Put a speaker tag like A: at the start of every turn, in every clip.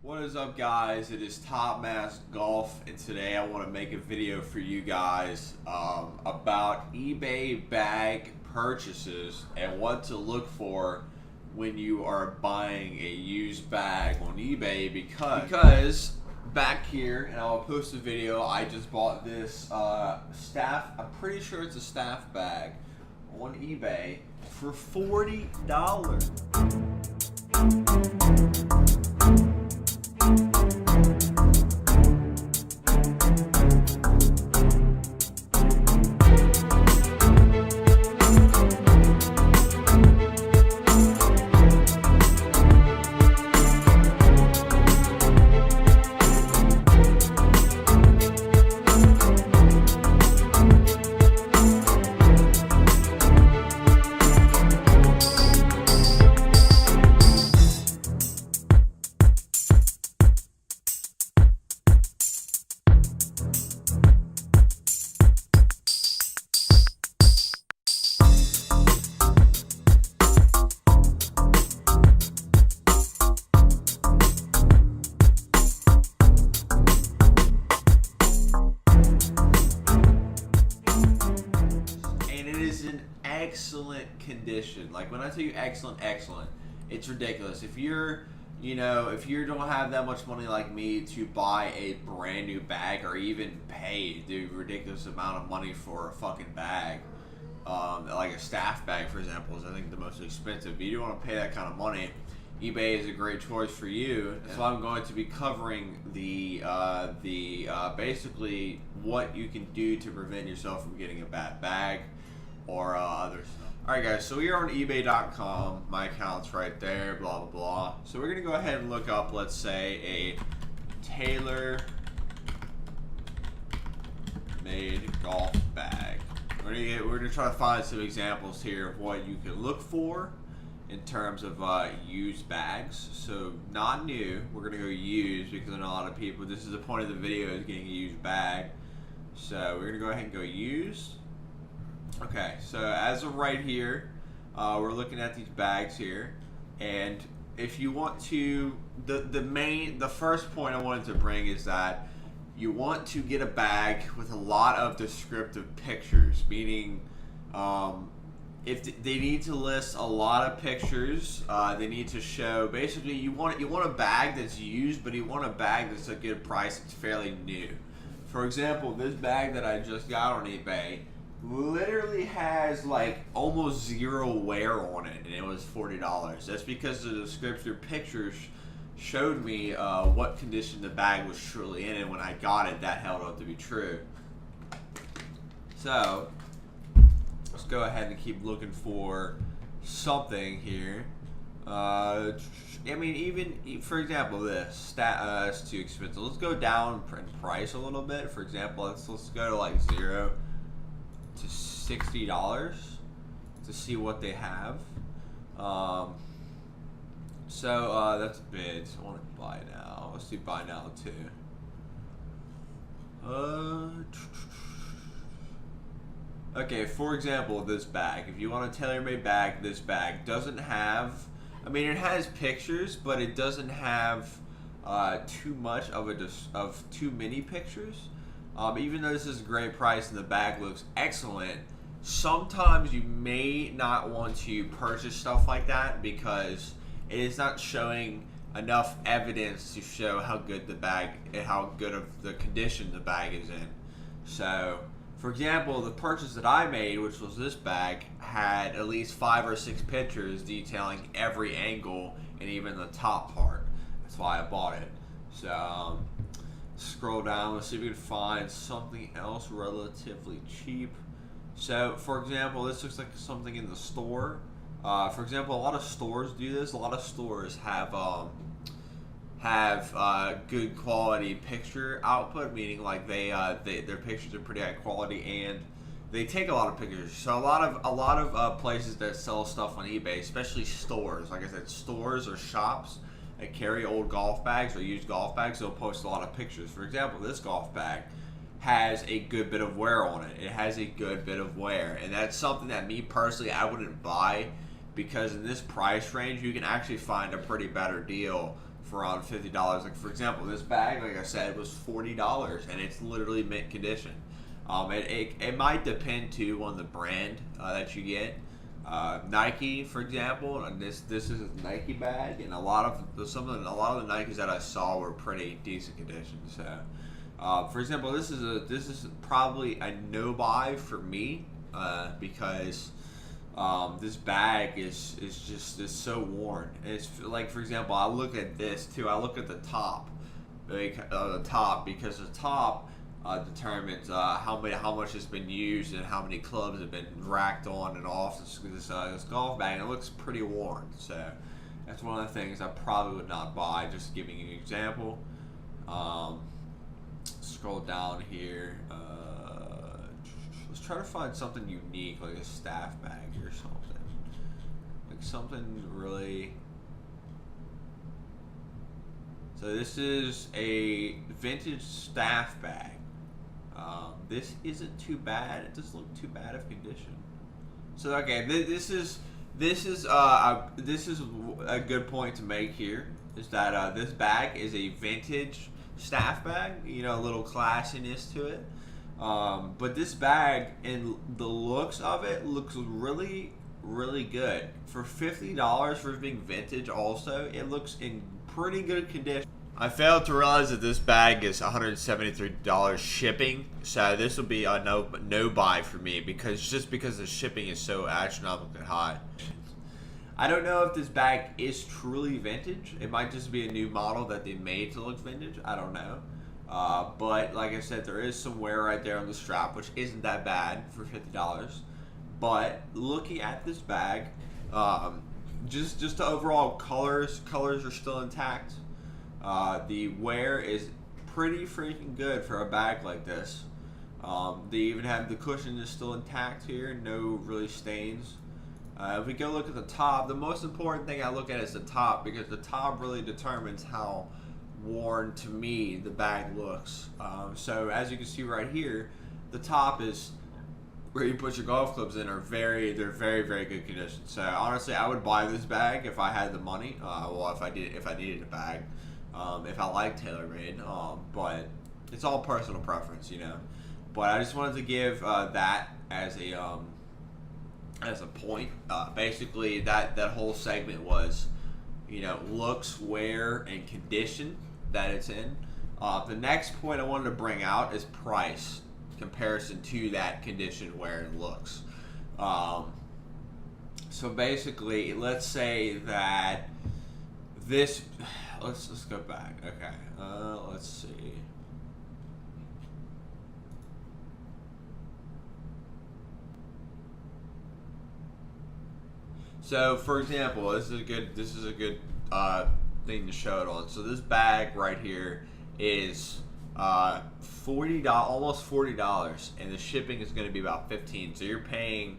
A: What is up, guys? It is Top Mask Golf, and today I want to make a video for you guys about eBay bag purchases and what to look for when you are buying a used bag on eBay because back here, and I'll post a video, I just bought this staff, I'm pretty sure it's a staff bag on eBay for $40. Excellent condition. Like when I tell you excellent, it's ridiculous. If you're, if you don't have that much money like me to buy a brand new bag or even pay the ridiculous amount of money for a fucking bag, like a staff bag, for example, is I think the most expensive. If you don't want to pay that kind of money, eBay is a great choice for you. So I'm going to be covering the basically what you can do to prevent yourself from getting a bad bag or other stuff. Alright guys, so we are on ebay.com. My account's right there, blah blah blah. So we're gonna go ahead and look up, let's say, a tailor made golf bag. We're gonna try to find some examples here of what you can look for in terms of used bags. So not new, we're gonna go used because I know a lot of people, this is the point of the video, is getting a used bag. So we're gonna go ahead and go used. Okay, so as of right here, we're looking at these bags here, and if you want to, the first point I wanted to bring is that you want to get a bag with a lot of descriptive pictures, meaning if they need to list a lot of pictures, they need to show, basically you want a bag that's used, but you want a bag that's a good price, it's fairly new. For example, this bag that I just got on eBay literally has like almost zero wear on it, and it was $40. That's because the descriptive pictures showed me what condition the bag was truly in, and when I got it, that held up to be true. So let's go ahead and keep looking for something here. I mean, even for example, this it's too expensive. Let's go down in price a little bit. For example, let's go to like 0 to $60 to see what they have. That's bid. So I want to buy now. Let's do buy now too. Okay, for example, this bag. If you want a tailor-made bag, this bag doesn't have. I mean, it has pictures, but it doesn't have too much of too many pictures. Even though this is a great price and the bag looks excellent, sometimes you may not want to purchase stuff like that because it is not showing enough evidence to show how good the bag and how good of the condition the bag is in. So, for example, the purchase that I made, which was this bag, had at least 5 or 6 pictures detailing every angle and even the top part. That's why I bought it. So, scroll down, let's see if we can find something else relatively cheap. So, for example, this looks like something in the store. For example, a lot of stores do this. A lot of stores have good quality picture output, meaning like their pictures are pretty high quality and they take a lot of pictures. So a lot of places that sell stuff on eBay, especially stores, like I said, stores or shops that carry old golf bags or used golf bags, they'll post a lot of pictures. For example, this golf bag has a good bit of wear on it. It has a good bit of wear, and that's something that me personally, I wouldn't buy, because in this price range you can actually find a pretty better deal for around $50. Like for example, this bag, like I said, was $40, and it's literally mint condition. It might depend too on the brand that you get. Nike, for example, and this is a Nike bag, and a lot of the Nikes that I saw were pretty decent condition. So, for example, this is probably a no buy for me because this bag is so worn. It's like, for example, I look at this too. I look at the top, because the top determines how much has been used and how many clubs have been racked on and off this golf bag. And it looks pretty worn, so that's one of the things I probably would not buy. Just giving you an example. Scroll down here. Let's try to find something unique, like a staff bag or something, like something really. So this is a vintage staff bag. This isn't too bad. It doesn't look too bad of condition. So okay, this is a good point to make here. Is that this bag is a vintage staff bag? You know, a little classiness to it. But this bag and the looks of it looks really, really good for $50 for being vintage. Also, it looks in pretty good condition. I failed to realize that this bag is $173 shipping, so this will be a no buy for me because the shipping is so astronomically high. I don't know if this bag is truly vintage. It might just be a new model that they made to look vintage. I don't know. But like I said, there is some wear right there on the strap, which isn't that bad for $50. But looking at this bag, just the overall colors are still intact. The wear is pretty freaking good for a bag like this. They even have the cushion is still intact here, no really stains. If we go look at the top, the most important thing I look at is the top, because the top really determines how worn to me the bag looks. So as you can see right here, the top is where you put your golf clubs in they're very good condition. So honestly, I would buy this bag if I had the money. Well, if I needed a bag. If I like TaylorMade, but it's all personal preference, you know. But I just wanted to give that as a point. Basically, that whole segment was, you know, looks, wear, and condition that it's in. The next point I wanted to bring out is price comparison to that condition, wear, and looks. So basically, let's say that this. Let's go back. Okay. Let's see. So, for example, this is a good thing to show it on. So this bag right here is $40, almost $40, and the shipping is going to be about $15. So you're paying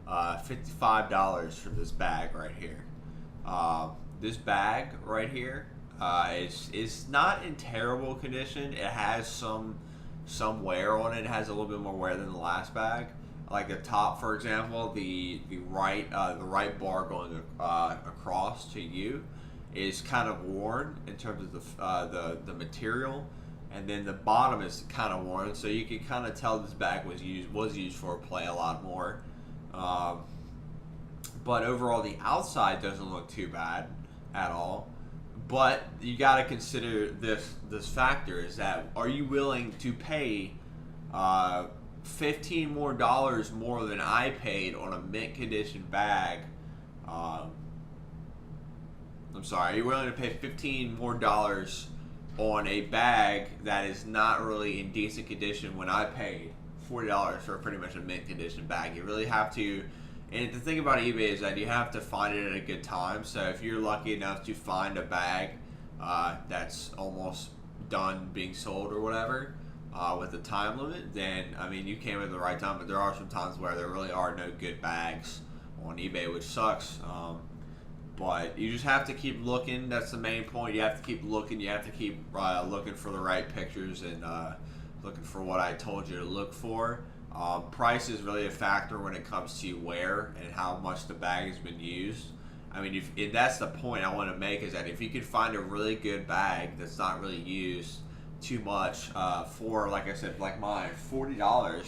A: $55 for this bag right here. This bag right here is not in terrible condition. It has some wear on it. It has a little bit more wear than the last bag. Like the top, for example, the right bar going across to you is kind of worn in terms of the material, and then the bottom is kind of worn. So you can kind of tell this bag was used for play a lot more. But overall, the outside doesn't look too bad at all. But you got to consider this factor is that, are you willing to pay $15 more than I paid on a mint condition bag? I'm sorry, are you willing to pay $15 more on a bag that is not really in decent condition when I paid $40 for pretty much a mint condition bag? You really have to. And the thing about eBay is that you have to find it at a good time. So if you're lucky enough to find a bag that's almost done being sold or whatever with a time limit, then I mean you came at the right time. But there are some times where there really are no good bags on eBay, which sucks. But you just have to keep looking. That's the main point. You have to keep looking. You have to keep looking for the right pictures and looking for what I told you to look for. Price is really a factor when it comes to wear and how much the bag has been used. I mean, if that's the point I want to make, is that if you could find a really good bag that's not really used too much for, like I said, like mine, $40.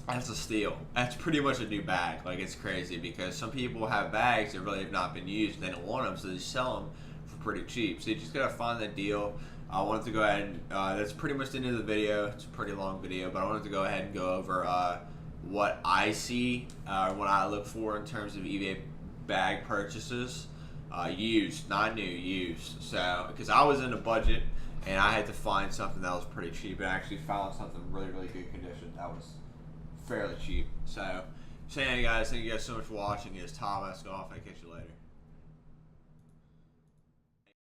A: That's a steal. That's pretty much a new bag. Like, it's crazy because some people have bags that really have not been used and they don't want them, so they sell them for pretty cheap. So you just gotta find the deal. I wanted to go ahead and that's pretty much the end of the video. It's a pretty long video, but I wanted to go ahead and go over what I see, what I look for in terms of eBay bag purchases. Used, not new, used. So, because I was in a budget and I had to find something that was pretty cheap, and I actually found something really, really good condition that was fairly cheap. So, saying, guys, thank you guys so much for watching. It's Tom Escoff. I'll catch you later.